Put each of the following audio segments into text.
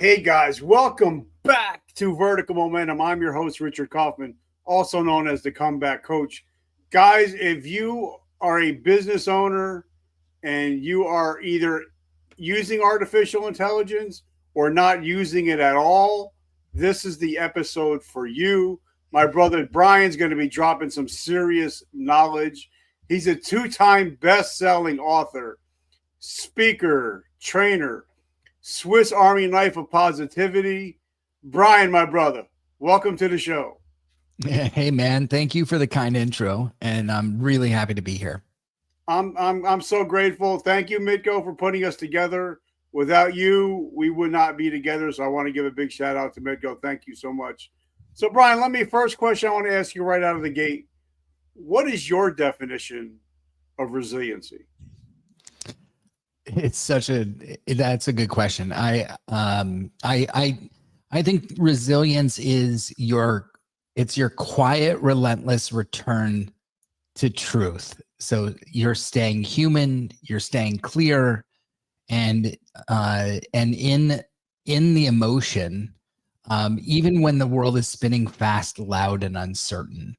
Hey guys, welcome back to Vertical Momentum. I'm your host, Richard Kaufman, also known as the Comeback Coach. Guys, if you are a business owner and you are either using artificial intelligence or not using it at all, this is the episode for you. My brother Bryan's going to be dropping some serious knowledge. He's a two-time best-selling author, speaker, trainer, Swiss Army knife of positivity. Bryan, my brother, welcome to the show. Hey man, thank you for the kind intro, and I'm really happy to be here. I'm so grateful. Thank you, Mitko, for putting us together. Without you, we would not be together. So I want to give a big shout out to Mitko. Thank you so much. So Bryan, first question I want to ask you right out of the gate. What is your definition of resiliency? That's a good question. I think resilience is your quiet, relentless return to truth. So you're staying human, you're staying clear, and in the emotion, even when the world is spinning fast, loud, and uncertain,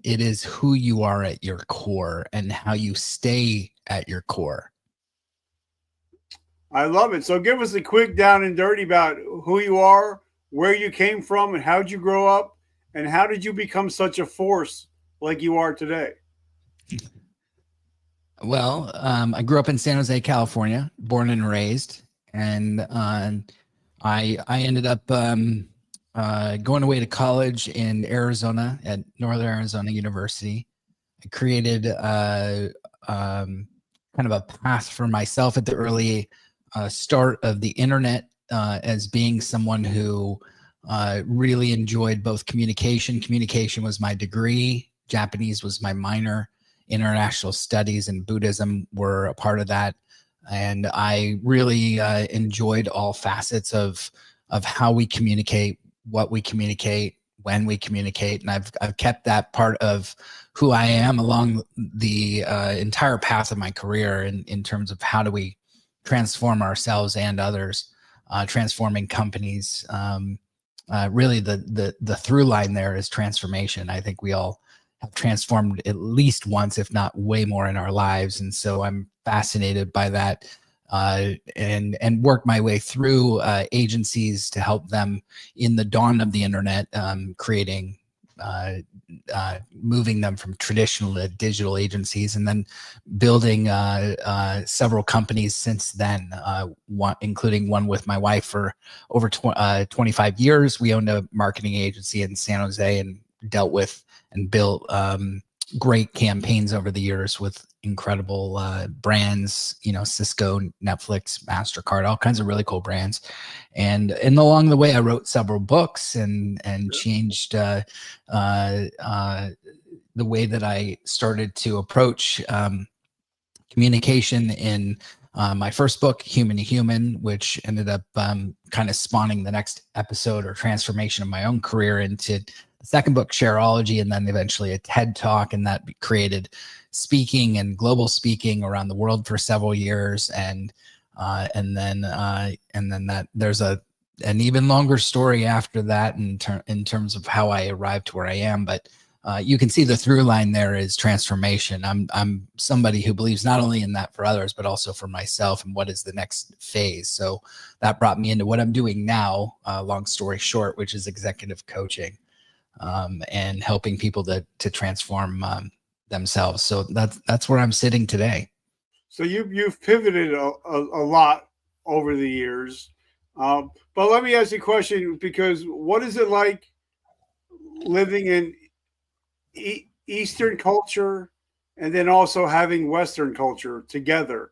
it is who you are at your core and how you stay at your core. I love it. So give us a quick down and dirty about who you are, where you came from, and how'd you grow up, and how did you become such a force like you are today? Well, I grew up in San Jose, California, born and raised, and I ended up going away to college in Arizona at Northern Arizona University. I created kind of a path for myself at the early start of the internet as being someone who really enjoyed both communication. Communication was my degree. Japanese was my minor. International studies and Buddhism were a part of that. And I really enjoyed all facets of how we communicate, what we communicate, when we communicate. And I've kept that part of who I am along the entire path of my career in terms of how do we transform ourselves and others, transforming companies. Really the through line there is transformation. I think we all have transformed at least once, if not way more in our lives. And so I'm fascinated by that and work my way through agencies to help them in the dawn of the internet, creating, moving them from traditional to digital agencies, and then building several companies since then, including one with my wife for over 25 years. We owned a marketing agency in San Jose and dealt with and built great campaigns over the years with incredible brands, Cisco, Netflix, MasterCard, all kinds of really cool brands. And along the way, I wrote several books and changed the way that I started to approach communication in my first book, Human to Human, which ended up kind of spawning the next episode or transformation of my own career into the second book, Shareology, and then eventually a TED Talk, and that created speaking and global speaking around the world for several years, and then that there's an even longer story after that in terms of how I arrived to where I am. But you can see the through line there is transformation. I'm somebody who believes not only in that for others, but also for myself and what is the next phase. So that brought me into what I'm doing now, long story short, which is executive coaching. And helping people to transform themselves. So that's where I'm sitting today. So you've pivoted a lot over the years, but let me ask you a question, because what is it like living in Eastern culture and then also having Western culture together?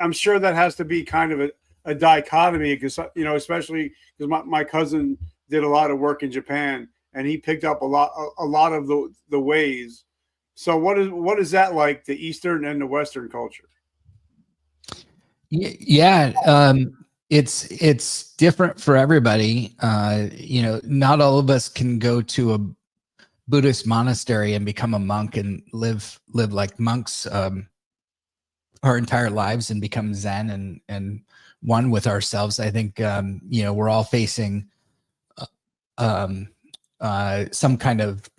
I'm sure that has to be kind of a dichotomy, because especially because my cousin did a lot of work in Japan, and he picked up a lot of the ways. So what is that like, the Eastern and the Western culture? Yeah, it's different for everybody. Not all of us can go to a Buddhist monastery and become a monk and live like monks our entire lives and become Zen and one with ourselves. I think, we're all facing some kind of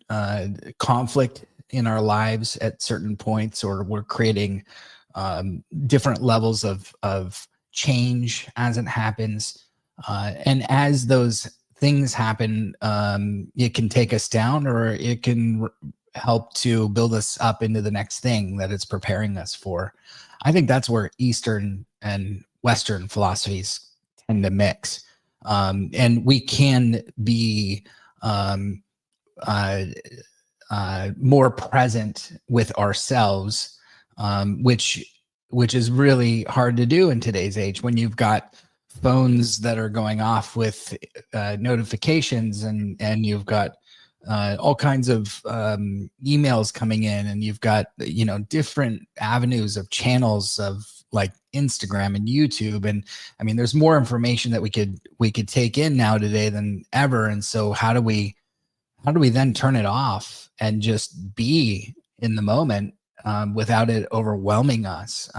conflict in our lives at certain points, or we're creating different levels of change as it happens. And as those things happen, it can take us down, or it can help to build us up into the next thing that it's preparing us for. I think that's where Eastern and Western philosophies tend to mix. And we can be more present with ourselves, which is really hard to do in today's age when you've got phones that are going off with notifications, and you've got all kinds of emails coming in, and you've got different avenues of channels of like Instagram and YouTube, and I mean there's more information that we could take in now today than ever. And so how do we then turn it off and just be in the moment without it overwhelming us,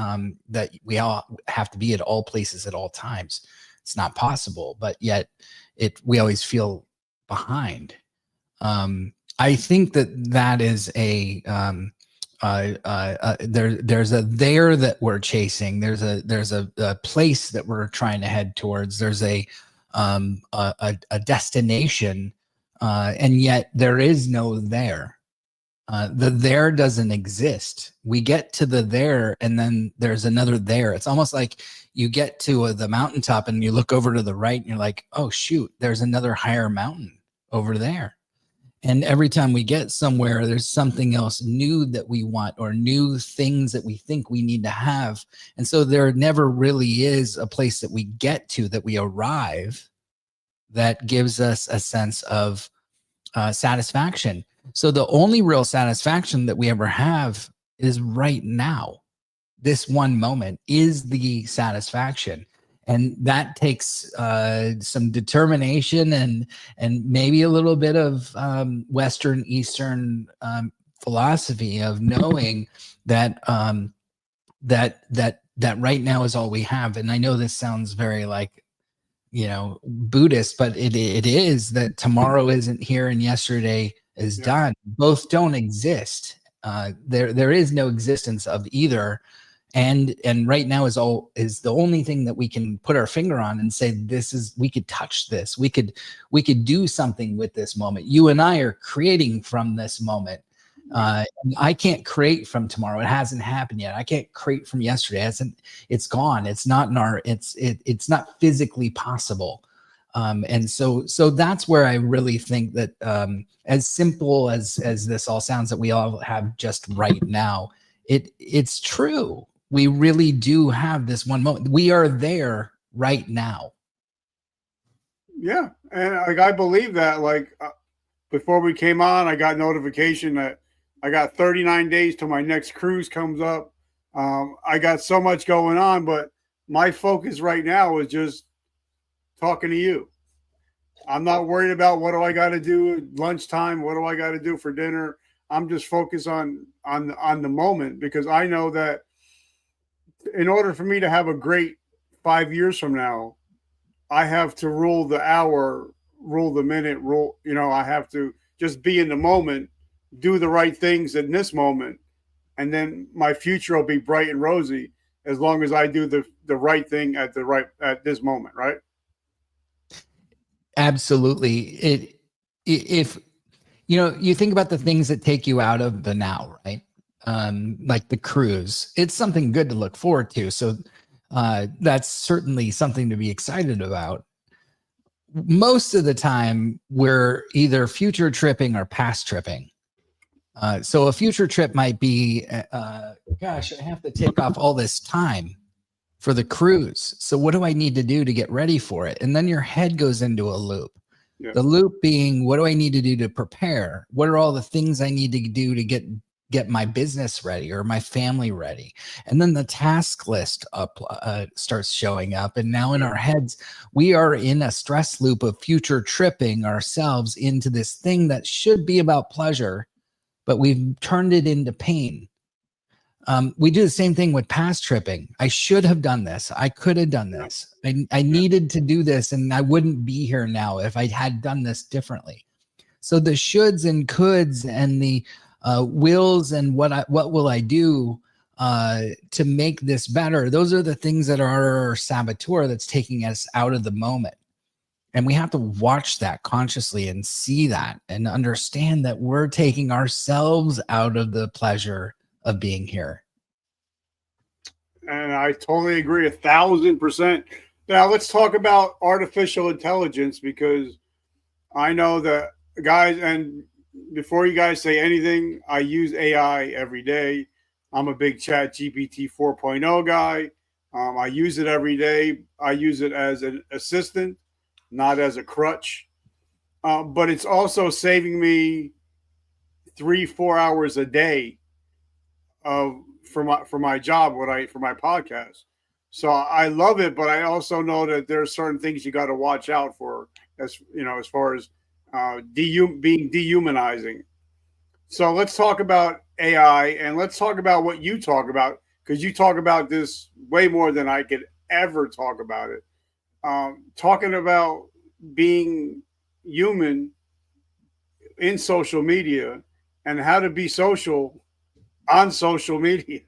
that we all have to be at all places at all times? It's not possible, but yet we always feel behind. I think that is there's a there that we're chasing. There's a place that we're trying to head towards. There's a destination, and yet there is no there. The there doesn't exist. We get to the there, and then there's another there. It's almost like you get to the mountaintop and you look over to the right and you're like, oh shoot, there's another higher mountain over there. And every time we get somewhere, there's something else new that we want, or new things that we think we need to have. And so there never really is a place that we get to, that we arrive, that gives us a sense of satisfaction. So the only real satisfaction that we ever have is right now. This one moment is the satisfaction. And that takes some determination and maybe a little bit of Western, Eastern philosophy of knowing that that right now is all we have. And I know this sounds very like, Buddhist, but it is that tomorrow isn't here and yesterday is done. Both don't exist. There is no existence of either. And right now is the only thing that we can put our finger on and say, we could touch this. We could do something with this moment. You and I are creating from this moment. I can't create from tomorrow. It hasn't happened yet. I can't create from yesterday. It's gone. It's not it's not physically possible. And so that's where I really think that as simple as this all sounds, that we all have just right now, it's true. We really do have this one moment. We are there right now. Yeah. And I believe that, before we came on, I got notification that I got 39 days till my next cruise comes up. I got so much going on, but my focus right now is just talking to you. I'm not worried about what do I got to do at lunchtime. What do I got to do for dinner? I'm just focused on the moment, because I know that in order for me to have a great 5 years from now, I have to rule the hour, rule the minute, I have to just be in the moment, do the right things in this moment. And then my future will be bright and rosy as long as I do the right thing at this moment. Right. Absolutely. If you think about the things that take you out of the now, right? Like the cruise, it's something good to look forward to. So that's certainly something to be excited about. Most of the time, we're either future tripping or past tripping. So a future trip might be, gosh, I have to take off all this time for the cruise. So what do I need to do to get ready for it? And then your head goes into a loop. Yeah. The loop being, what do I need to do to prepare? What are all the things I need to do to get my business ready or my family ready? And then the task list starts showing up. And now in our heads, we are in a stress loop of future tripping ourselves into this thing that should be about pleasure, but we've turned it into pain. We do the same thing with pass tripping. I should have done this. I could have done this. I needed to do this, and I wouldn't be here now if I had done this differently. So the shoulds and coulds and the wills and what will I do to make this better? Those are the things that are our saboteur that's taking us out of the moment. And we have to watch that consciously and see that and understand that we're taking ourselves out of the pleasure of being here. And I totally agree 1,000%. Now let's talk about artificial intelligence, because I know that guys, and before you guys say anything, I use AI every day. I'm a big ChatGPT 4.0 guy. I use it every day. I use it as an assistant, not as a crutch. But it's also saving me 3-4 hours a day for my job, for my podcast. So I love it, but I also know that there are certain things you got to watch out for, as far as being dehumanizing. So let's talk about AI, and let's talk about what you talk about, because you talk about this way more than I could ever talk about it. Talking about being human in social media and how to be social on social media.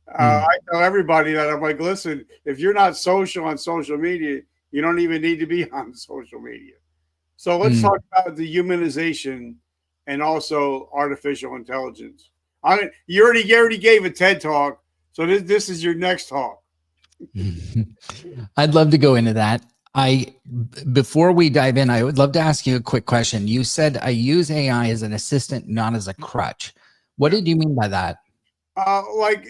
I tell everybody that I'm like, listen, if you're not social on social media, you don't even need to be on social media. So let's talk about the humanization and also artificial intelligence. You already gave a TED talk, so this is your next talk. I'd love to go into that. Before we dive in, I would love to ask you a quick question. You said I use AI as an assistant, not as a crutch. What did you mean by that? Like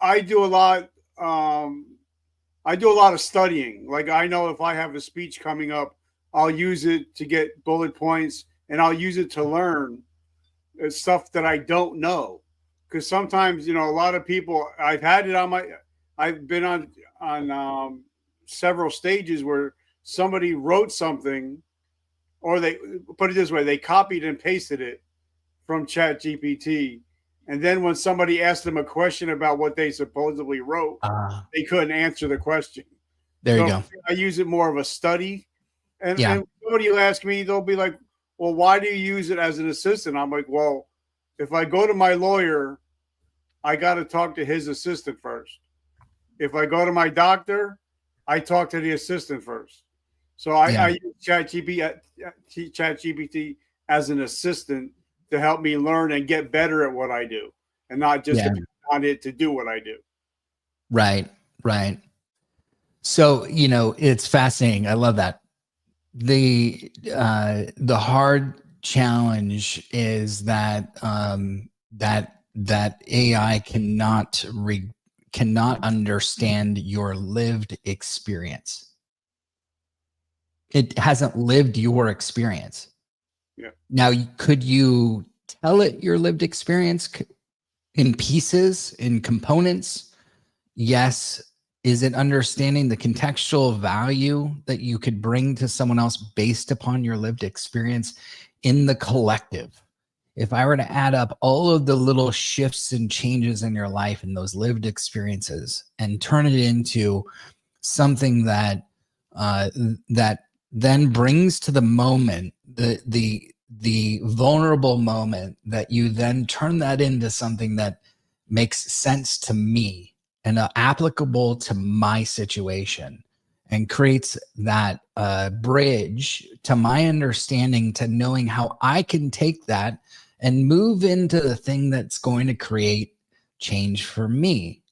I do a lot. I do a lot of studying. Like I know if I have a speech coming up, I'll use it to get bullet points, and I'll use it to learn stuff that I don't know. Because sometimes, a lot of people, I've been on several stages where somebody wrote something, or they put it this way, they copied and pasted it from ChatGPT. And then when somebody asked them a question about what they supposedly wrote, they couldn't answer the question. There you go. I use it more of a study. And somebody will ask me, they'll be like, well, why do you use it as an assistant? I'm like, well, if I go to my lawyer, I got to talk to his assistant first. If I go to my doctor, I talk to the assistant first. So I use ChatGPT as an assistant to help me learn and get better at what I do, and not just depend on it to do what I do. Right. So, it's fascinating. I love that. The hard challenge is that that AI cannot understand your lived experience. It hasn't lived your experience. Yeah. Now, could you tell it your lived experience in pieces, in components? Yes. Is it understanding the contextual value that you could bring to someone else based upon your lived experience in the collective? If I were to add up all of the little shifts and changes in your life and those lived experiences and turn it into something that that then brings to the moment, the vulnerable moment, that you then turn that into something that makes sense to me and applicable to my situation, and creates that bridge to my understanding, to knowing how I can take that and move into the thing that's going to create change for me.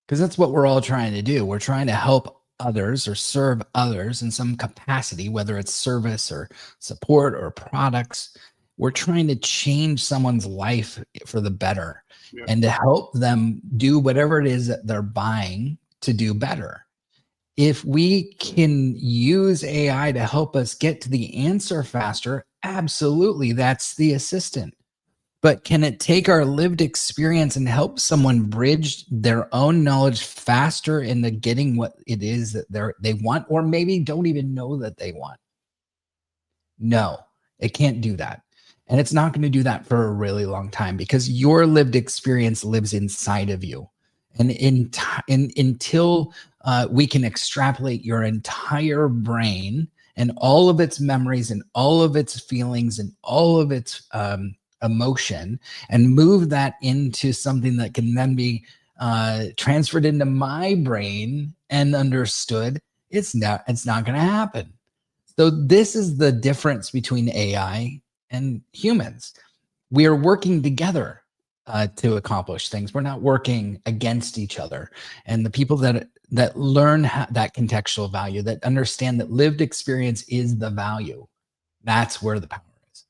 Because that's what we're all trying to do. We're trying to help others or serve others in some capacity, whether it's service or support or products. We're trying to change someone's life for the better, and to help them do whatever it is that they're buying to do better. If we can use AI to help us get to the answer faster, absolutely, that's the assistant. But can it take our lived experience and help someone bridge their own knowledge faster into getting what it is that they want, or maybe don't even know that they want? No, it can't do that. And it's not going to do that for a really long time because your lived experience lives inside of you. And until we can extrapolate your entire brain and all of its memories and all of its feelings and all of its emotion and move that into something that can then be transferred into my brain and understood, it's not going to happen. So this is the difference between AI and humans. We are working together to accomplish things. We're not working against each other. And the people that learn that contextual value, that understand that lived experience is the value, that's where the power is.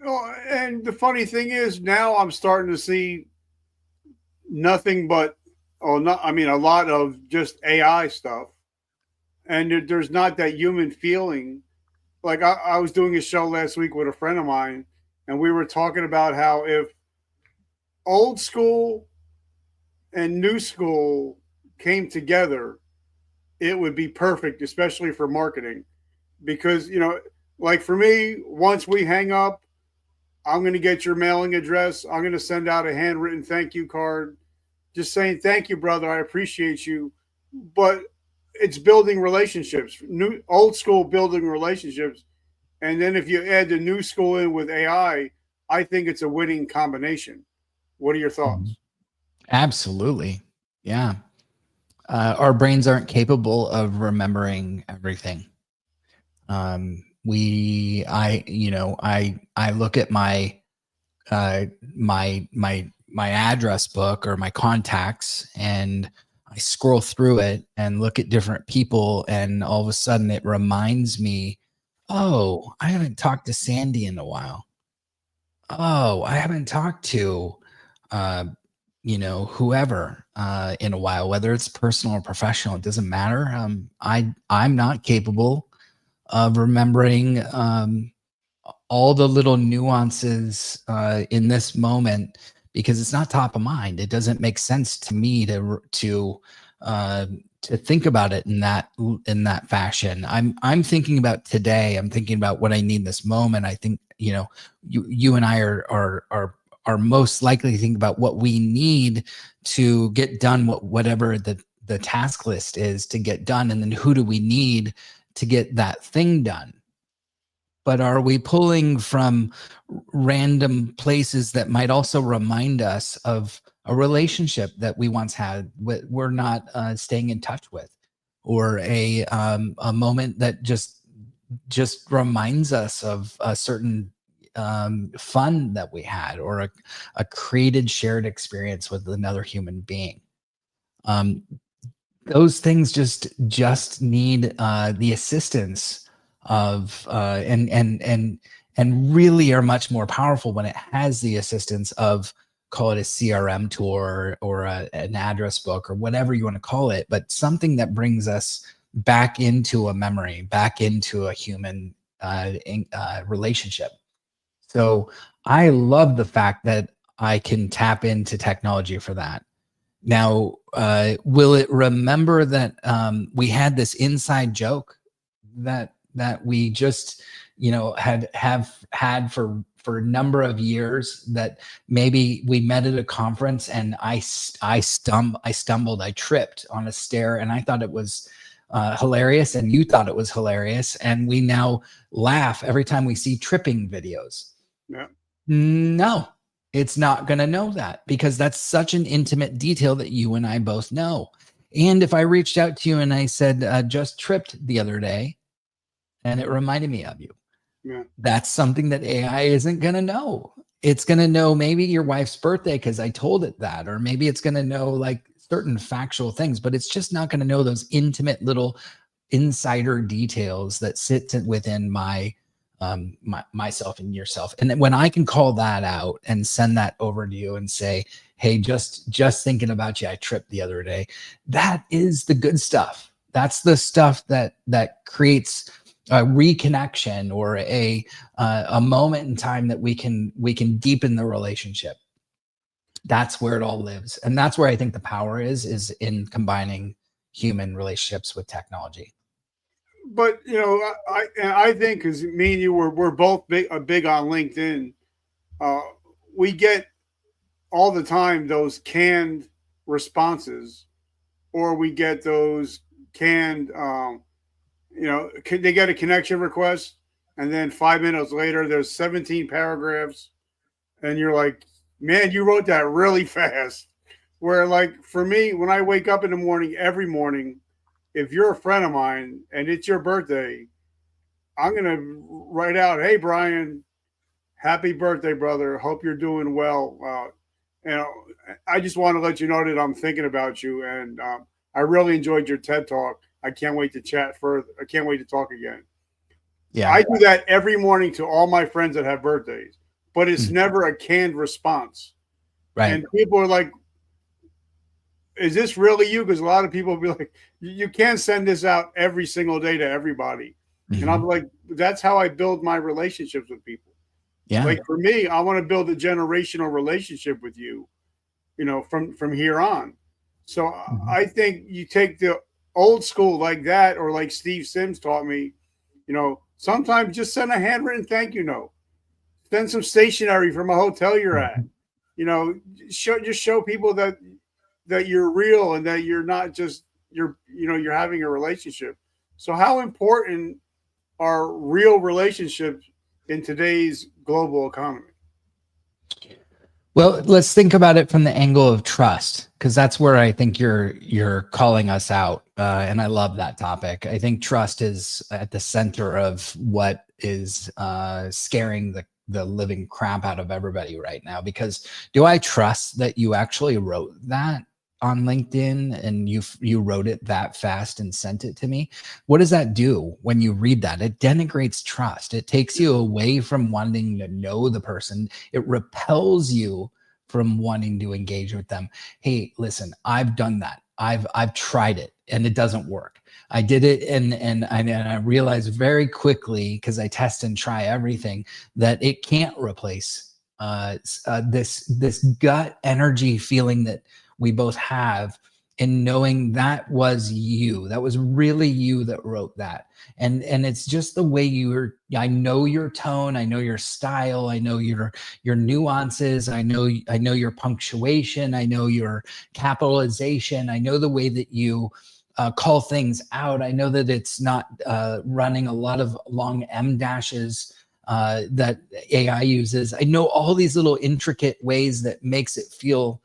Oh, and the funny thing is, now I'm starting to see nothing but, a lot of just AI stuff. And there's not that human feeling. Like I was doing a show last week with a friend of mine, and we were talking about how if old school and new school came together, it would be perfect, especially for marketing. Because, like for me, once we hang up, I'm going to get your mailing address. I'm going to send out a handwritten thank you card, just saying, thank you, brother. I appreciate you. But it's building relationships, old school building relationships. And then if you add the new school in with AI, I think it's a winning combination. What are your thoughts? Absolutely. Yeah. Our brains aren't capable of remembering everything. I look at my address book or my contacts, and I scroll through it and look at different people, and all of a sudden it reminds me, oh, I haven't talked to Sandy in a while. Oh, I haven't talked to whoever in a while, whether it's personal or professional, it doesn't matter. I'm not capable of remembering all the little nuances in this moment because it's not top of mind. It doesn't make sense to me to think about it in that fashion. I'm thinking about today. I'm thinking about what I need this moment. I think you and I are most likely to think about what we need to get done, whatever the task list is to get done, and then who do we need to get that thing done. But are we pulling from random places that might also remind us of a relationship that we once had, we're not staying in touch with, or a moment that just reminds us of a certain fun that we had, or a created shared experience with another human being? Those things just need the assistance of and really are much more powerful when it has the assistance of, call it a CRM tool or an address book or whatever you want to call it, but something that brings us back into a memory, back into a human relationship. So I love the fact that I can tap into technology for that. Now, will it remember that we had this inside joke that we just have had for a number of years, that maybe we met at a conference and I stumbled, I tripped on a stair, and I thought it was hilarious, and you thought it was hilarious, and we now laugh every time we see tripping videos? Yeah. No, it's not going to know that, because that's such an intimate detail that you and I both know. And if I reached out to you and I said, just tripped the other day, and it reminded me of you, Yeah. that's something that AI isn't going to know. It's going to know maybe your wife's birthday because I told it that, or maybe it's going to know like certain factual things, but it's just not going to know those intimate little insider details that sit within myself and yourself. And then when I can call that out and send that over to you and say, hey, just thinking about you, I tripped the other day, that is the good stuff. That's the stuff that creates a reconnection, or a moment in time that we can deepen the relationship. That's where it all lives. And that's where I think the power is in combining human relationships with technology. But I think because me and you we're both big on LinkedIn. Uh, we get all the time those canned responses, or we get those canned. They get a connection request, and then 5 minutes later, there's 17 paragraphs, and you're like, man, you wrote that really fast. Where like for me, when I wake up in the morning, every morning, if you're a friend of mine and it's your birthday, I'm gonna write out, "Hey Brian, happy birthday, brother. Hope you're doing well. You know, I just want to let you know that I'm thinking about you, and I really enjoyed your TED talk. I can't wait to chat further. I can't wait to talk again." Yeah. I do that every morning to all my friends that have birthdays, but it's Mhm. never a canned response. Right. And people are like, "Is this really you?" Because a lot of people will be like, "You can't send this out every single day to everybody." And I'm Mhm. like, "That's how I build my relationships with people." Yeah. Like for me, I want to build a generational relationship with you, from here on. So Mhm. I think you take the old school like that, or like Steve Sims taught me, sometimes just send a handwritten thank you note. Send some stationery from a hotel you're at. Mhm. You know, show people that you're real and that you're not just you're having a relationship. So how important are real relationships in today's global economy? Well, let's think about it from the angle of trust, because that's where I think you're calling us out, and I love that topic. I think trust is at the center of what is scaring the living crap out of everybody right now. Because do I trust that you actually wrote that on LinkedIn and you wrote it that fast and sent it to me? What does that do when you read that? It denigrates trust. It takes you away from wanting to know the person. It repels you from wanting to engage with them. Hey, listen, I've done that. I've tried it and it doesn't work. I did it and I realized very quickly, because I test and try everything, that it can't replace this gut energy feeling that we both have in knowing that was you. That was really you that wrote that. And it's just the way I know your tone, I know your style, I know your nuances, I know your punctuation, I know your capitalization, I know the way that you call things out. I know that it's not running a lot of long M dashes that AI uses. I know all these little intricate ways that makes it feel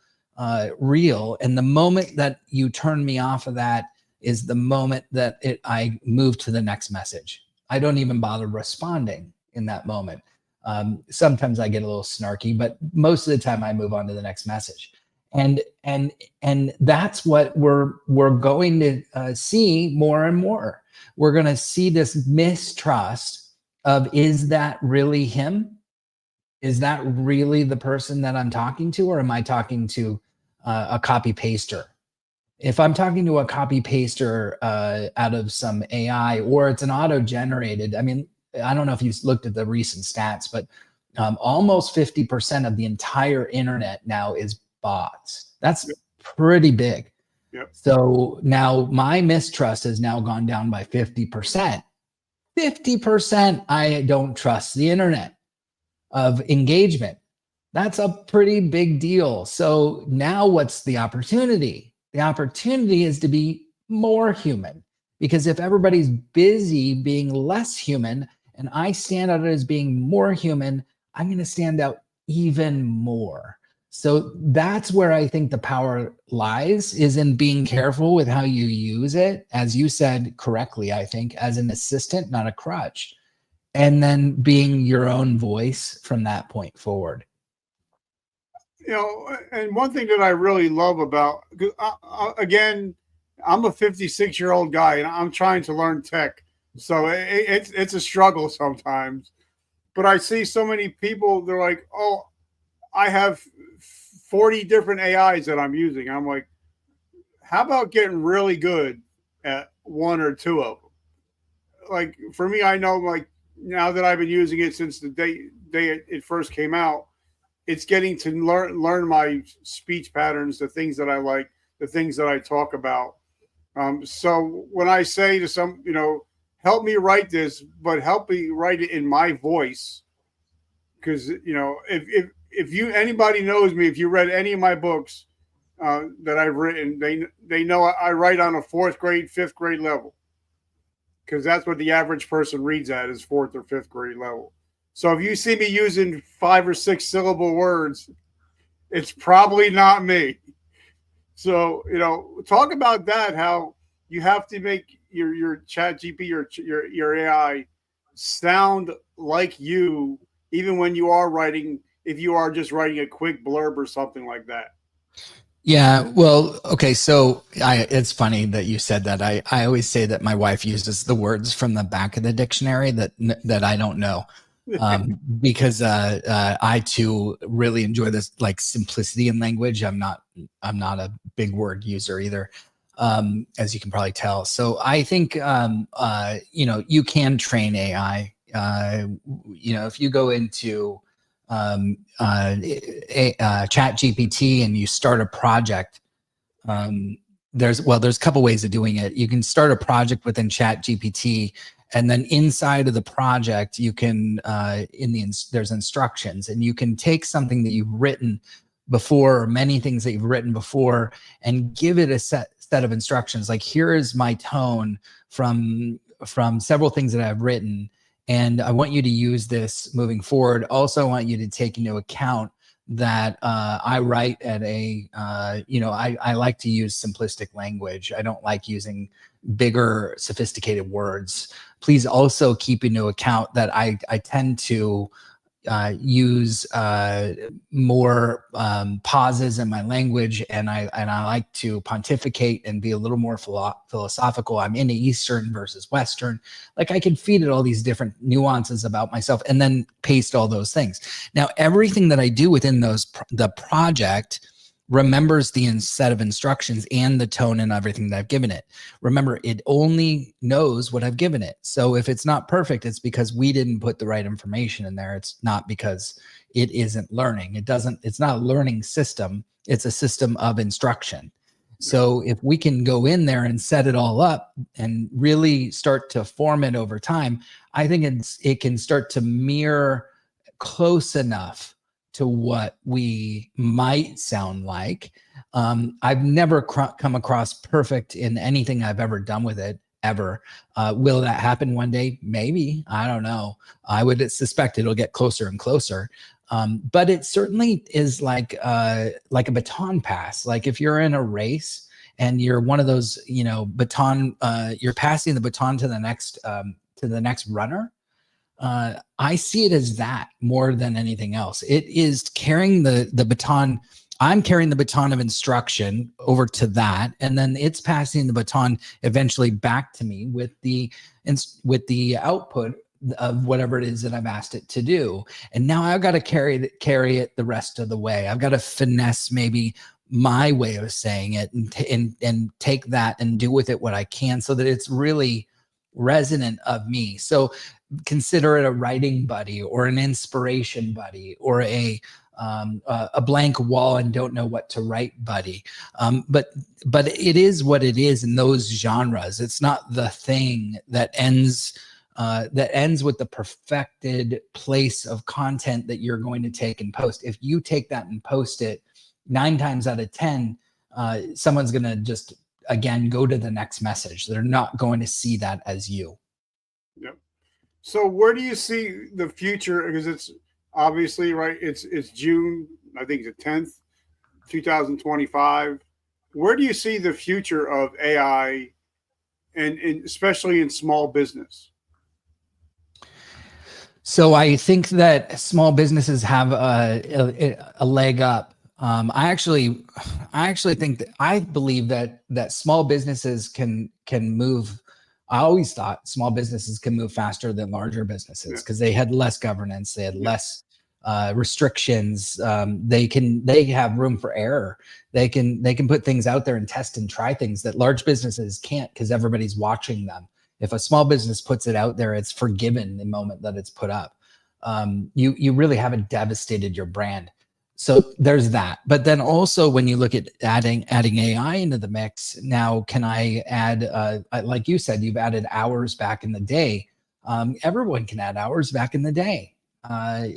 real. And the moment that you turn me off of that is the moment that I move to the next message. I don't even bother responding in that moment. Sometimes I get a little snarky, but most of the time I move on to the next message. And that's what we're going to see more and more. We're going to see this mistrust of, is that really him? Is that really the person that I'm talking to, or am I talking to a copy paster? If I'm talking to a copy paster out of some AI, or it's an auto generated, I mean, I don't know if you looked at the recent stats, but almost 50% of the entire internet now is bots. Yep, That's pretty big. yep. So now my mistrust has now gone down by 50%. 50% I don't trust the internet of engagement. That's a pretty big deal. So now what's the opportunity? The opportunity is to be more human, because if everybody's busy being less human and I stand out as being more human, I'm going to stand out even more. So that's where I think the power lies, is in being careful with how you use it. As you said correctly, I think, as an assistant, not a crutch, and then being your own voice from that point forward. And one thing that I really love about, 'cause again, I'm a 56-year-old guy and I'm trying to learn tech, so it's a struggle sometimes. But I see so many people; they're like, "Oh, I have 40 different AIs that I'm using." I'm like, "How about getting really good at one or two of them?" Like for me, I know like now that I've been using it since the day it first came out, it's getting to learn my speech patterns, the things that I like, the things that I talk about. So when I say to some, help me write this, but help me write it in my voice. Because, you know, if you, anybody knows me, if you read any of my books that I've written, they know I write on a 4th grade, 5th grade level. Because that's what the average person reads at, is 4th or 5th grade level. So if you see me using 5 or 6 syllable words, it's probably not me. So, you know, talk about that, how you have to make your chat GP, your AI sound like you, even when you are writing, if you are just writing a quick blurb or something like that. Yeah, well, okay, so it's funny that you said that. I always say that my wife uses the words from the back of the dictionary that I don't know, because I too really enjoy this like simplicity in language. I'm not a big word user either, as you can probably tell. So I think you know, you can train AI. You know, if you go into chat GPT and you start a project, there's a couple ways of doing it. You can start a project within chat GPT, and then inside of the project you can there's instructions, and you can take something that you've written before, or many things that you've written before, and give it a set of instructions. Like, here is my tone from several things that I've written, and I want you to use this moving forward. Also, I want you to take into account that I write at a, you know, I like to use simplistic language. I don't like using bigger, sophisticated words. Please also keep into account that I tend to use more pauses in my language, and I like to pontificate and be a little more philosophical. I'm into Eastern versus Western. Like, I can feed it all these different nuances about myself and then paste all those things. Now, everything that I do within the project remembers the set of instructions and the tone and everything that I've given it. Remember, it only knows what I've given it. So if it's not perfect, it's because we didn't put the right information in there. It's not because it isn't learning. It's not a learning system. It's a system of instruction. So if we can go in there and set it all up and really start to form it over time, I think it can start to mirror close enough to what we might sound like. I've never come across perfect in anything I've ever done with it, ever. Will that happen one day? Maybe. I don't know. I would suspect it'll get closer and closer. But it certainly is like a baton pass. Like, if you're in a race and you're one of those, you know, you're passing the baton to the next runner. I see it as that more than anything else. It is carrying the baton. I'm carrying the baton of instruction over to that, and then it's passing the baton eventually back to me with the output of whatever it is that I've asked it to do. And now I've got to carry it the rest of the way. I've got to finesse maybe my way of saying it, and take that and do with it what I can, so that it's really resonant of me. So consider it a writing buddy, or an inspiration buddy, or a blank wall and don't know what to write buddy. But it is what it is in those genres. It's not the thing that ends with the perfected place of content that you're going to take and post. If you take that and post it, 9 times out of 10, someone's going to just, again, go to the next message. They're not going to see that as you. Yep. So where do you see the future? Because it's obviously, right, it's June, I think it's the 10th, 2025. Where do you see the future of AI, and especially in small business? So I think that small businesses have a leg up. I actually think I believe that small businesses can move. I always thought small businesses can move faster than larger businesses because they had less governance, they had less restrictions. They have room for error. They can put things out there and test and try things that large businesses can't, because everybody's watching them. If a small business puts it out there, it's forgiven the moment that it's put up. You really haven't devastated your brand. So there's that. But then also when you look at adding AI into the mix, now can I add, like you said, you've added hours back in the day. Everyone can add hours back in the day. I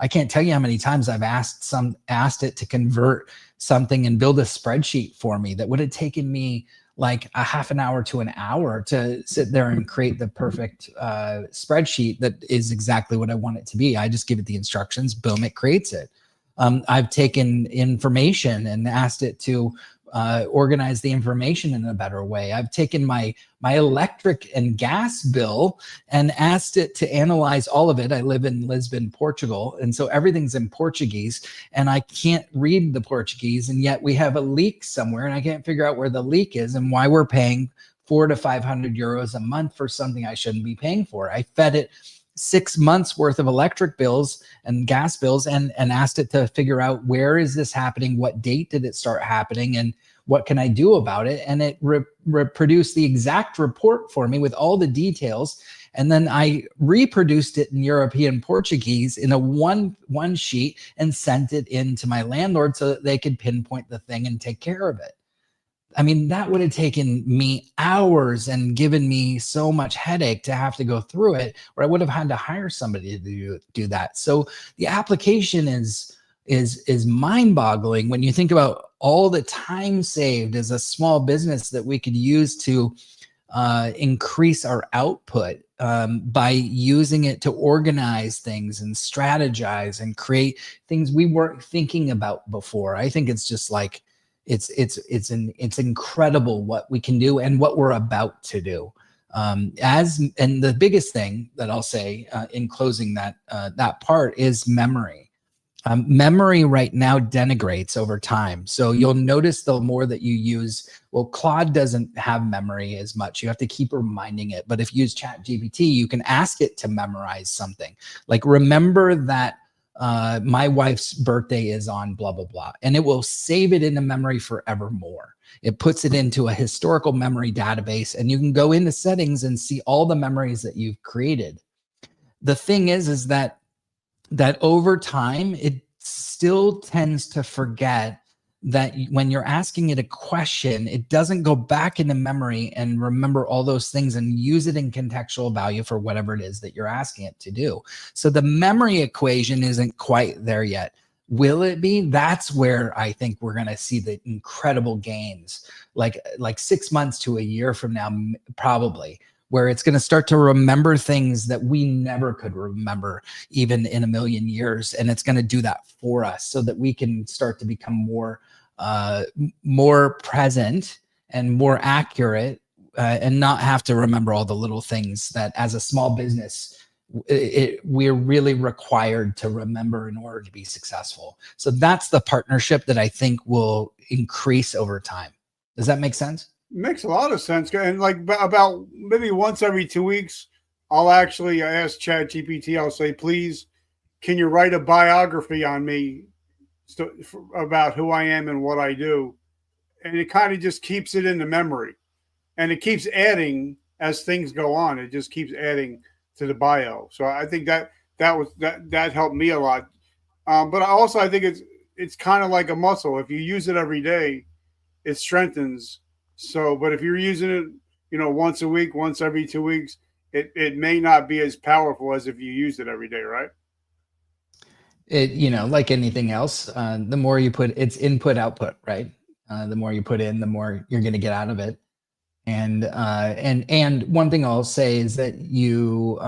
can't tell you how many times I've asked it to convert something and build a spreadsheet for me that would have taken me like a half an hour to an hour to sit there and create the perfect spreadsheet that is exactly what I want it to be. I just give it the instructions, boom, it creates it. I've taken information and asked it to organize the information in a better way. I've taken my electric and gas bill and asked it to analyze all of it. I live in Lisbon, Portugal, and so everything's in Portuguese, and I can't read the Portuguese, and yet we have a leak somewhere, and I can't figure out where the leak is and why we're paying 400 to 500 euros a month for something I shouldn't be paying for. I fed it 6 months worth of electric bills and gas bills and asked it to figure out where is this happening, what date did it start happening, and what can I do about it? And it reproduced the exact report for me with all the details. And then I reproduced it in European Portuguese in a one sheet and sent it in to my landlord so that they could pinpoint the thing and take care of it. I mean, that would have taken me hours and given me so much headache to have to go through it, or I would have had to hire somebody to do that. So the application is mind-boggling when you think about all the time saved as a small business that we could use to increase our output by using it to organize things and strategize and create things we weren't thinking about before. I think it's just like it's incredible what we can do and what we're about to do. And the biggest thing that I'll say in closing that part is memory. Memory right now denigrates over time. So you'll notice the more that you use, well, Claude doesn't have memory as much. You have to keep reminding it. But if you use ChatGPT, you can ask it to memorize something. Like, remember that my wife's birthday is on blah, blah, blah. And it will save it into memory forevermore. It puts it into a historical memory database, and you can go into settings and see all the memories that you've created. The thing is that over time, it still tends to forget that when you're asking it a question, it doesn't go back into memory and remember all those things and use it in contextual value for whatever it is that you're asking it to do. So the memory equation isn't quite there yet. Will it be? That's where I think we're going to see the incredible gains, like 6 months to a year from now, probably, where it's going to start to remember things that we never could remember even in a million years. And it's going to do that for us so that we can start to become more present and more accurate and not have to remember all the little things that as a small business, we're really required to remember in order to be successful. So that's the partnership that I think will increase over time. Does that make sense? Makes a lot of sense. And like about maybe once every 2 weeks, I'll actually ask ChatGPT, I'll say, please, can you write a biography on me about who I am and what I do? And it kind of just keeps it in the memory. And it keeps adding as things go on. It just keeps adding to the bio. So I think that helped me a lot. But I think it's kind of like a muscle. If you use it every day, it strengthens. So, but if you're using it, once a week, once every 2 weeks, it may not be as powerful as if you use it every day, right? It, like anything else, the more you put, it's input output, right? The more you put in, the more you're going to get out of it. And one thing I'll say is that you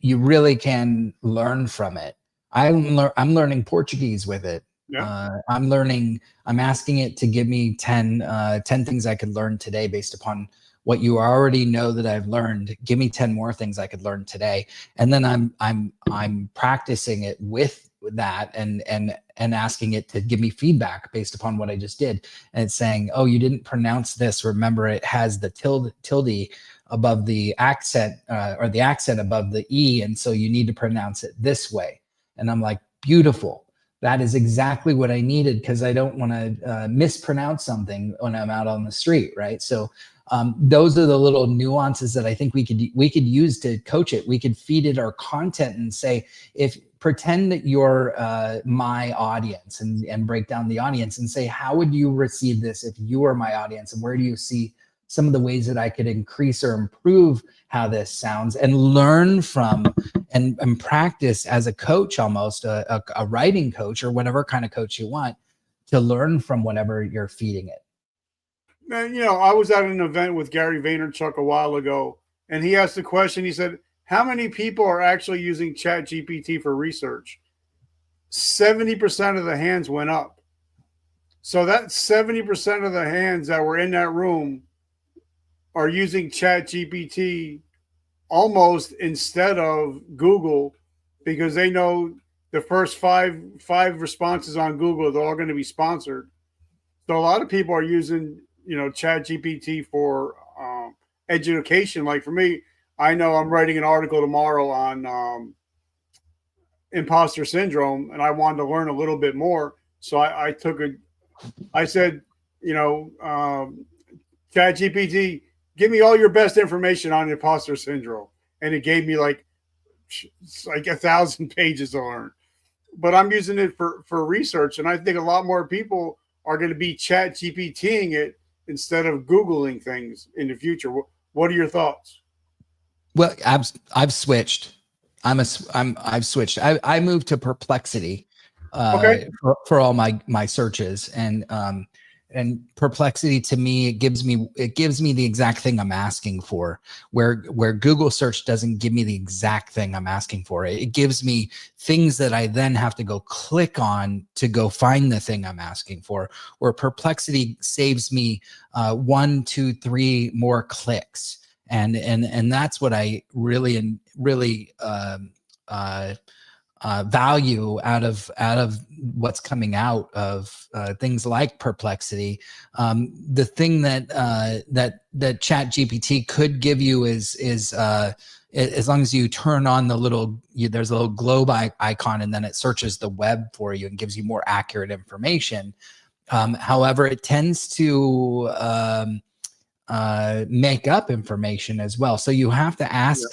really can learn from it. I'm learning Portuguese with it. Yeah. I'm asking it to give me 10 things I could learn today based upon what you already know that I've learned. Give me 10 more things I could learn today. And then I'm practicing it with that and asking it to give me feedback based upon what I just did. And it's saying, oh, you didn't pronounce this. Remember, it has the tilde above the accent or the accent above the E. And so you need to pronounce it this way. And I'm like, beautiful. That is exactly what I needed, because I don't want to mispronounce something when I'm out on the street, right? So Those are the little nuances that I think we could use to coach it. We could feed it our content and say, pretend that you're my audience, and break down the audience and say, how would you receive this if you were my audience? And where do you see some of the ways that I could increase or improve how this sounds, and learn from and practice as a coach, almost a writing coach or whatever kind of coach you want, to learn from whatever you're feeding it. Man, I was at an event with Gary Vaynerchuk a while ago, and he asked the question. He said, how many people are actually using ChatGPT for research? 70% of the hands went up. So that 70% of the hands that were in that room are using ChatGPT almost instead of Google, because they know the first five responses on Google, they're all going to be sponsored. So a lot of people are using, ChatGPT for education. Like for me, I know I'm writing an article tomorrow on imposter syndrome, and I wanted to learn a little bit more. So I said, ChatGPT, give me all your best information on imposter syndrome. And it gave me like 1,000 pages to learn. But I'm using it for research. And I think a lot more people are going to be ChatGPTing it instead of Googling things in the future. What are your thoughts? Well, I've switched. I've switched. I moved to Perplexity for all my searches, and Perplexity, to me, it gives me the exact thing I'm asking for, where Google search doesn't give me the exact thing I'm asking for. It gives me things that I then have to go click on to go find the thing I'm asking for, where Perplexity saves me 1, 2, 3 more clicks. And that's what I really value out of what's coming out of things like Perplexity. The thing that ChatGPT could give you is as long as you turn on there's a little globe icon, and then it searches the web for you and gives you more accurate information. However, it tends to make up information as well. So you have to ask,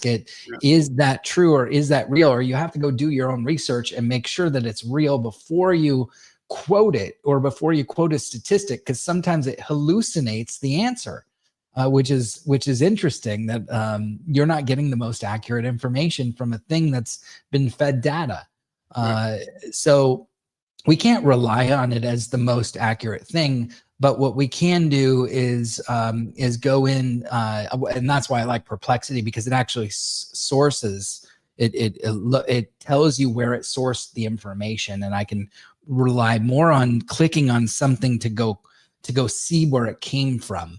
it, is that true or is that real? Or you have to go do your own research and make sure that it's real before you quote it, or before you quote a statistic, because sometimes it hallucinates the answer, which is interesting, that you're not getting the most accurate information from a thing that's been fed data. So we can't rely on it as the most accurate thing. But what we can do is go in, and that's why I like Perplexity, because it actually sources it tells you where it sourced the information, and I can rely more on clicking on something to go see where it came from,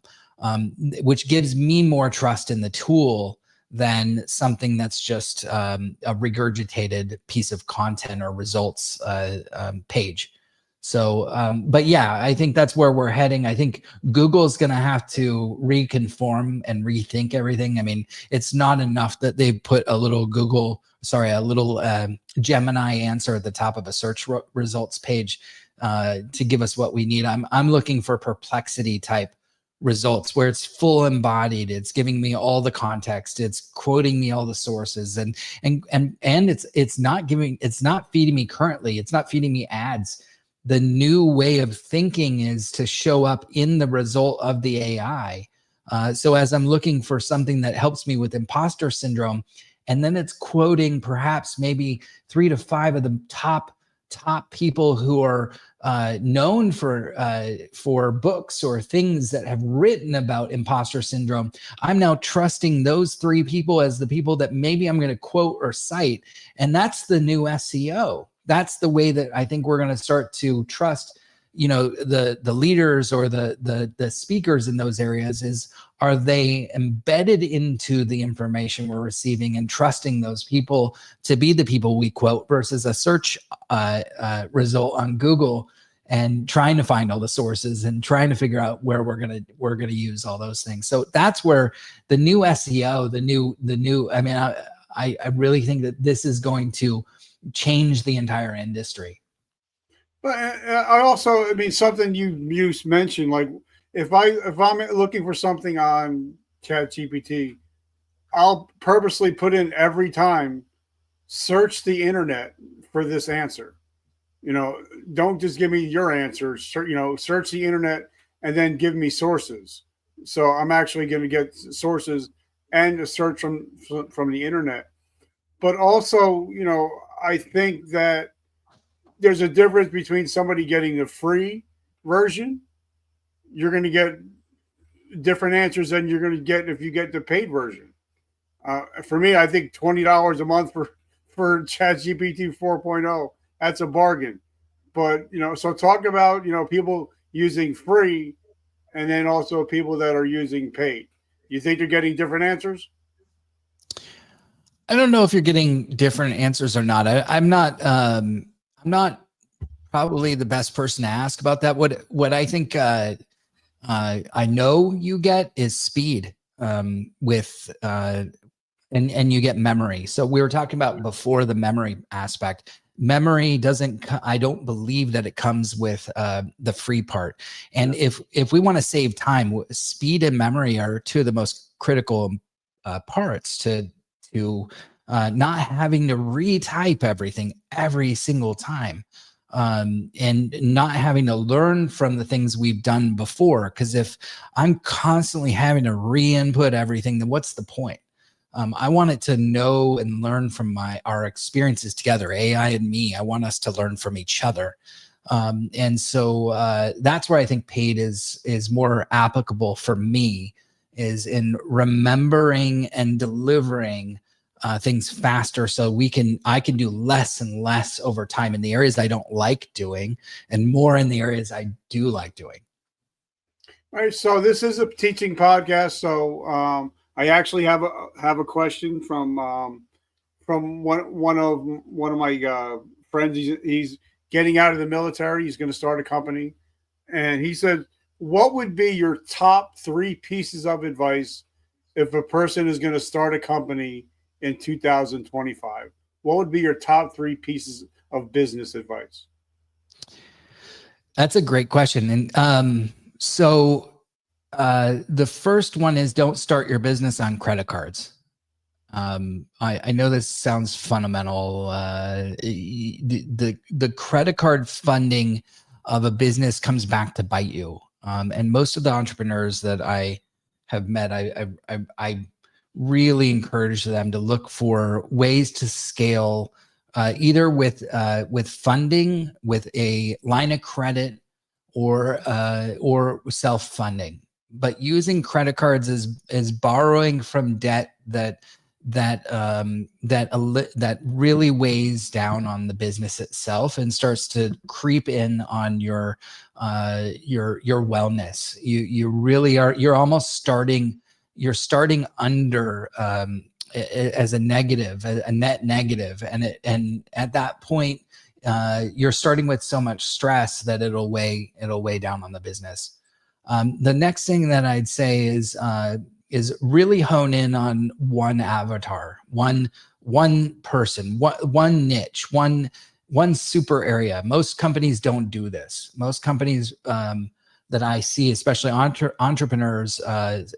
which gives me more trust in the tool than something that's just a regurgitated piece of content or results page. So, but yeah, I think that's where we're heading. I think Google's going to have to reconform and rethink everything. I mean, it's not enough that they put a little Gemini answer at the top of a search results page to give us what we need. I'm looking for Perplexity type results, where it's full embodied. It's giving me all the context. It's quoting me all the sources, and it's not feeding me currently. It's not feeding me ads. The new way of thinking is to show up in the result of the AI. So as I'm looking for something that helps me with imposter syndrome, and then it's quoting perhaps maybe 3 to 5 of the top people who are known for books or things that have written about imposter syndrome, I'm now trusting those 3 people as the people that maybe I'm going to quote or cite. And that's the new SEO. That's the way that I think we're going to start to trust, the leaders or the speakers in those areas. Are they embedded into the information we're receiving and trusting those people to be the people we quote, versus a search result on Google and trying to find all the sources and trying to figure out where we're gonna use all those things. So that's where the new SEO, the new. I mean, I really think that this is going to change the entire industry. But I also, something you mentioned, like if I'm looking for something on ChatGPT, I'll purposely put in every time, search the internet for this answer. You know, don't just give me your answer. Search the internet and then give me sources. So I'm actually going to get sources and a search from the internet. But also, I think that there's a difference between somebody getting the free version. You're going to get different answers than you're going to get if you get the paid version. For me, I think $20 a month for ChatGPT 4.0, that's a bargain. But so talk about people using free, and then also people that are using paid. You think they're getting different answers? I don't know if you're getting different answers or not. I'm not probably the best person to ask about that. What I think I know you get is speed with and you get memory. So we were talking about before the memory aspect. Memory I don't believe that it comes with the free part. And if we want to save time, speed and memory are two of the most critical parts to not having to retype everything every single time. And not having to learn from the things we've done before. Because if I'm constantly having to re-input everything, then what's the point? I want it to know and learn from our experiences together, AI and me. I want us to learn from each other. And so that's where I think paid is more applicable for me, is in remembering and delivering things faster, so I can do less and less over time in the areas I don't like doing, and more in the areas I do like doing. All right. So this is a teaching podcast. So I actually have a question from one of my friends. He's getting out of the military. He's going to start a company, and he said, "What would be your top 3 pieces of advice if a person is going to start a company in 2025? What would be your top 3 pieces of business advice?" That's a great question. And so the first one is, don't start your business on credit cards. I know this sounds fundamental. The credit card funding of a business comes back to bite you. And most of the entrepreneurs that I have met, I really encourage them to look for ways to scale, either with funding, with a line of credit, or self-funding. But using credit cards is borrowing from debt that really weighs down on the business itself and starts to creep in on your wellness. You really are. You're starting under as a negative, a net negative, and at that point, you're starting with so much stress that it'll weigh down on the business. The next thing that I'd say is really hone in on one avatar, one person, one niche, one super area. Most companies don't do this. Most companies that I see, especially entrepreneurs,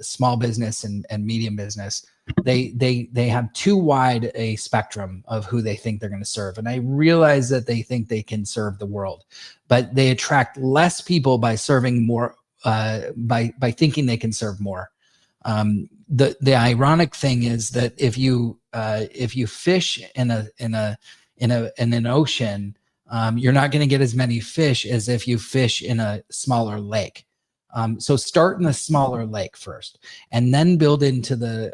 small business and medium business, they have too wide a spectrum of who they think they're going to serve. And I realize that they think they can serve the world, but they attract less people by serving more, by thinking they can serve more. The ironic thing is that if you fish in an ocean, you're not going to get as many fish as if you fish in a smaller lake. So start in the smaller lake first, and then build into the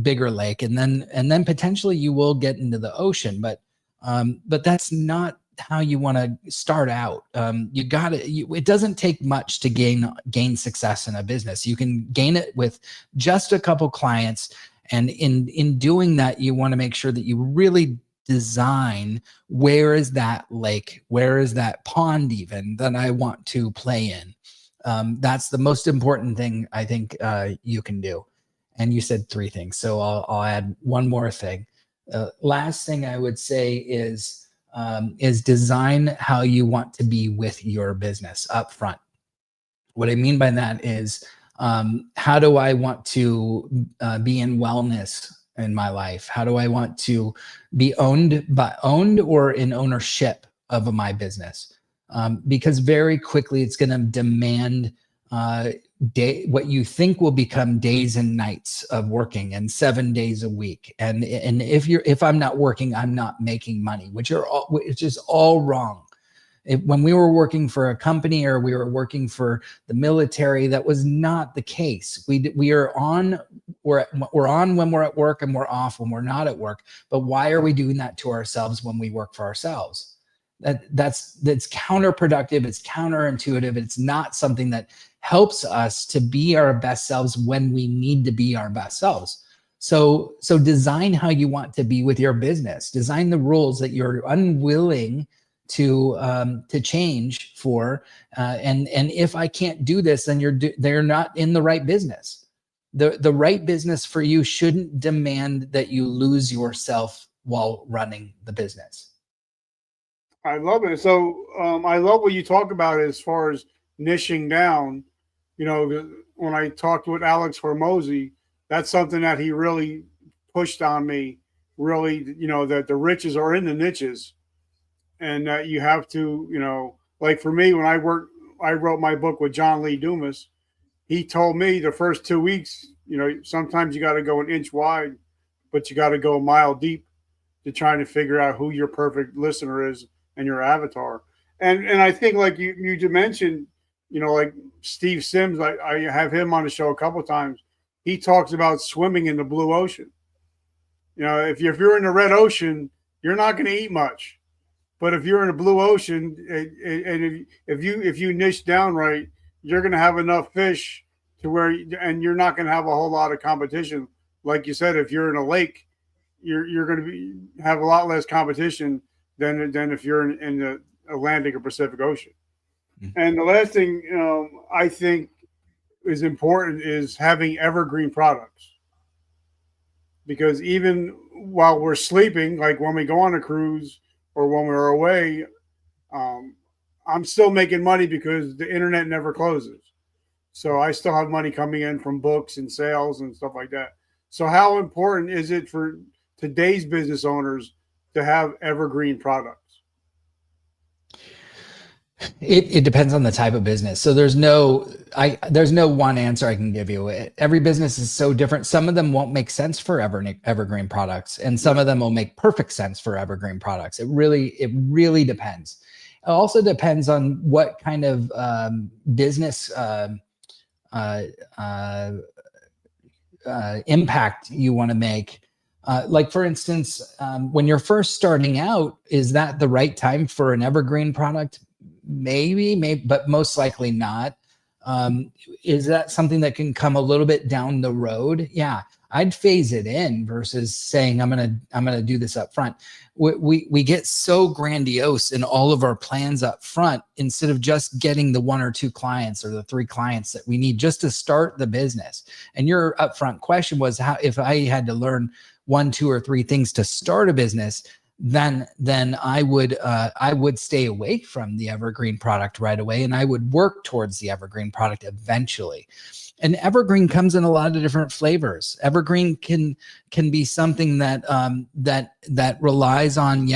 bigger lake, and then potentially you will get into the ocean. But that's not how you want to start out. It doesn't take much to gain success in a business. You can gain it with just a couple clients, and in doing that, you want to make sure that you really design, where is that lake, where is that pond even that I want to play in. That's the most important thing I think you can do. And you said 3 things, so I'll add one more thing. Last thing I would say is design how you want to be with your business up front. What I mean by that is, how do I want to be in wellness in my life? How do I want to be owned or in ownership of my business? Because very quickly it's going to demand what you think will become days and nights of working, and 7 days a week. And if I'm not working, I'm not making money, which is all wrong. When we were working for a company or we were working for the military, that was not the case. We're on when we're at work, and we're off when we're not at work. But why are we doing that to ourselves when we work for ourselves? That's counterproductive. It's counterintuitive. It's not something that helps us to be our best selves when we need to be our best selves. So design how you want to be with your business. Design the rules that you're unwilling to change for. And if I can't do this, then they're not in the right business. The right business for you shouldn't demand that you lose yourself while running the business. I love it. So I love what you talk about as far as niching down. You know, when I talked with Alex Hormozy, that's something that he really pushed on me. Really, you know, that the riches are in the niches, and that you have to, you know, like for me, when I wrote my book with John Lee Dumas. He told me the first 2 weeks, you know, sometimes you got to go an inch wide, but you got to go a mile deep to try to figure out who your perfect listener is and your avatar. And I think, like you just mentioned, you know, like Steve Sims, I have him on the show a couple of times. He talks about swimming in the blue ocean. You know, if you're in the red ocean, you're not going to eat much. But if you're in the blue ocean, and if you niche down right, you're going to have enough fish to where, and you're not going to have a whole lot of competition. Like you said, if you're in a lake, you're going to have a lot less competition than if you're in the Atlantic or Pacific Ocean. Mm-hmm. And the last thing I think is important is having evergreen products, because even while we're sleeping, like when we go on a cruise or when we're away, I'm still making money because the internet never closes. So I still have money coming in from books and sales and stuff like that. So how important is it for today's business owners to have evergreen products? It depends on the type of business. So there's no one answer I can give you. Every business is so different. Some of them won't make sense for evergreen products, and some of them will make perfect sense for evergreen products. It really depends. It also depends on what kind of business impact you want to make. Like for instance, when you're first starting out, is that the right time for an evergreen product? Maybe, but most likely not. Is that something that can come a little bit down the road? Yeah, I'd phase it in versus saying I'm gonna do this up front. We get so grandiose in all of our plans up front instead of just getting the 1 or 2 clients or the 3 clients that we need just to start the business. And your upfront question was, how if I had to learn 1, 2, or 3 things to start a business, then I would stay away from the evergreen product right away, and I would work towards the evergreen product eventually. And evergreen comes in a lot of different flavors. Evergreen can be something that relies on,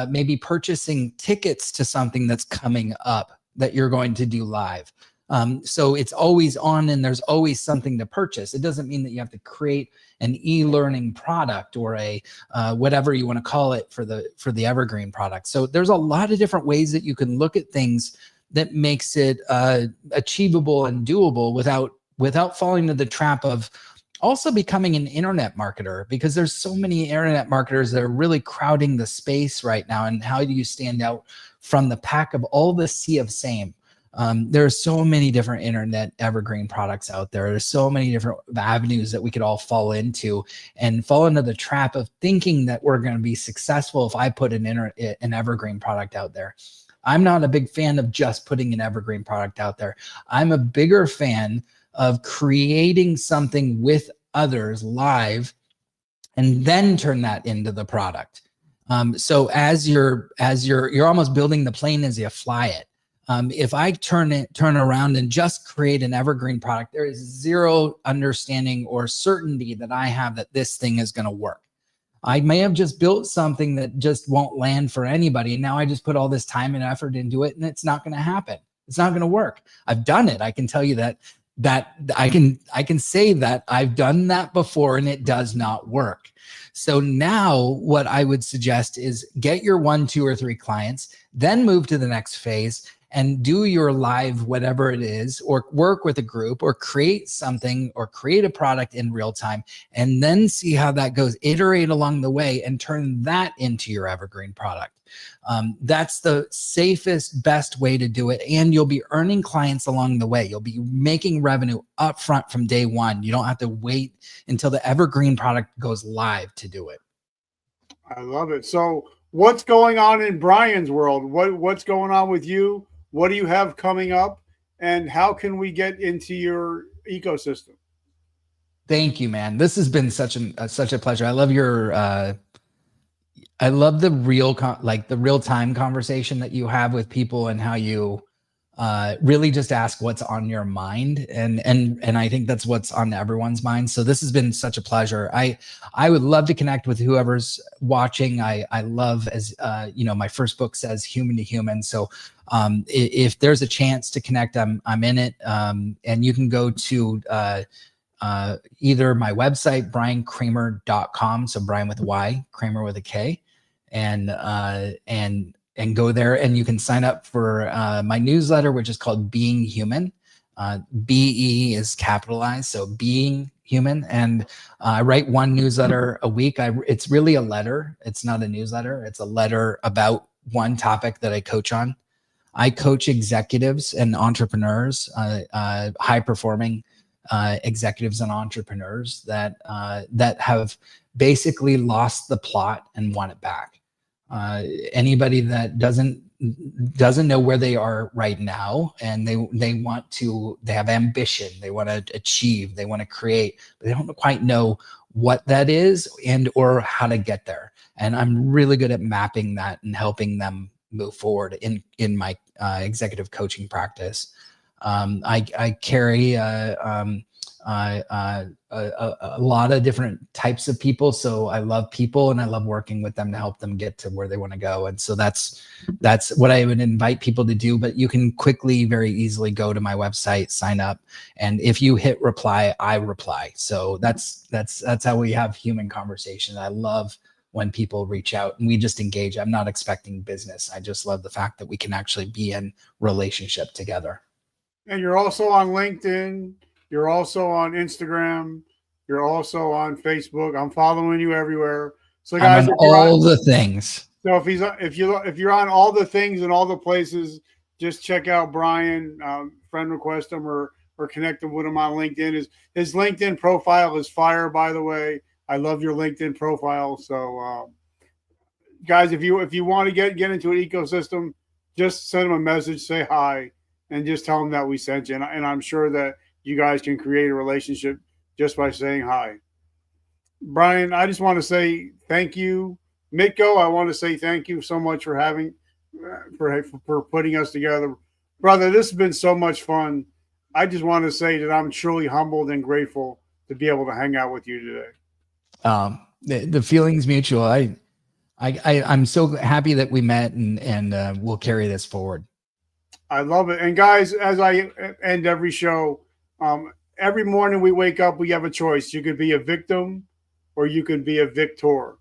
maybe purchasing tickets to something that's coming up that you're going to do live. So it's always on, and there's always something to purchase. It doesn't mean that you have to create an e-learning product or a whatever you want to call it for the evergreen product. So there's a lot of different ways that you can look at things that makes it achievable and doable without falling into the trap of also becoming an internet marketer, because there's so many internet marketers that are really crowding the space right now. And how do you stand out from the pack of all the sea of same? There are so many different internet evergreen products out there. There's so many different avenues that we could all fall into the trap of thinking that we're going to be successful if I put an evergreen product out there. I'm not a big fan of just putting an evergreen product out there. I'm a bigger fan of creating something with others live and then turn that into the product. So as you're almost building the plane as you fly it. If I turn around and just create an evergreen product, there is zero understanding or certainty that I have that this thing is going to work. I may have just built something that just won't land for anybody. And now I just put all this time and effort into it, and it's not going to happen. It's not going to work. I've done it. I can tell you that I can say that I've done that before, and it does not work. So now what I would suggest is get your 1, 2, or 3 clients, then move to the next phase and do your live, whatever it is, or work with a group or create something or create a product in real time, and then see how that goes. Iterate along the way and turn that into your evergreen product. That's the safest, best way to do it. And you'll be earning clients along the way. You'll be making revenue upfront from day one. You don't have to wait until the evergreen product goes live to do it. I love it. So what's going on in Bryan's world? What's going on with you? What do you have coming up? And how can we get into your ecosystem? Thank you, man. This has been such a pleasure. I love your I love the real time conversation that you have with people, and how you really just ask what's on your mind, and I think that's what's on everyone's mind. So this has been such a pleasure. I would love to connect with whoever's watching. I love, as my first book says, human to human. So if there's a chance to connect, I'm in it. And you can go to either my website, bryankramer.com. So Bryan with a Y, Kramer with a K, and go there, and you can sign up for my newsletter, which is called Being Human. BE is capitalized, so Being Human. And I write one newsletter a week. It's really a letter. It's not a newsletter. It's a letter about one topic that I coach on. I coach executives and entrepreneurs, high performing executives and entrepreneurs that have basically lost the plot and want it back. Anybody that doesn't know where they are right now, and they have ambition, they want to achieve, they want to create, but they don't quite know what that is and or how to get there. And I'm really good at mapping that and helping them move forward in my executive coaching practice. I carry a lot of different types of people. So I love people, and I love working with them to help them get to where they want to go. And so that's what I would invite people to do. But you can quickly, very easily go to my website, sign up. And if you hit reply, I reply. So that's how we have human conversation. I love when people reach out and we just engage. I'm not expecting business. I just love the fact that we can actually be in relationship together. And you're also on LinkedIn. You're also on Instagram. You're also on Facebook. I'm following you everywhere. So guys, all the things. So if you're on all the things and all the places, just check out Bryan, friend request him or connect him with him on LinkedIn. His LinkedIn profile is fire, by the way. I love your LinkedIn profile. So guys, if you want to get into an ecosystem, just send him a message, say hi, and just tell him that we sent you. And I'm sure that you guys can create a relationship just by saying hi. Bryan, I just want to say thank you. Mitko, I want to say thank you so much for putting us together. Brother, this has been so much fun. I just want to say that I'm truly humbled and grateful to be able to hang out with you today. The feeling's mutual. I'm so happy that we met, and we'll carry this forward. I love it. And guys, as I end every show, every morning we wake up, we have a choice. You could be a victim or you could be a victor.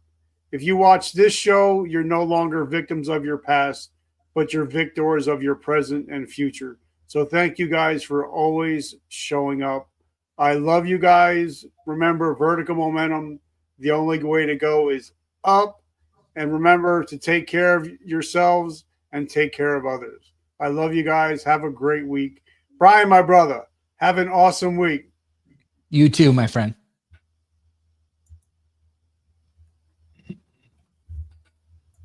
If you watch this show, you're no longer victims of your past, but you're victors of your present and future. So thank you guys for always showing up. I love you guys. Remember, vertical momentum, the only way to go is up. And remember to take care of yourselves and take care of others. I love you guys. Have a great week. Bryan, my brother, have an awesome week. You too, my friend.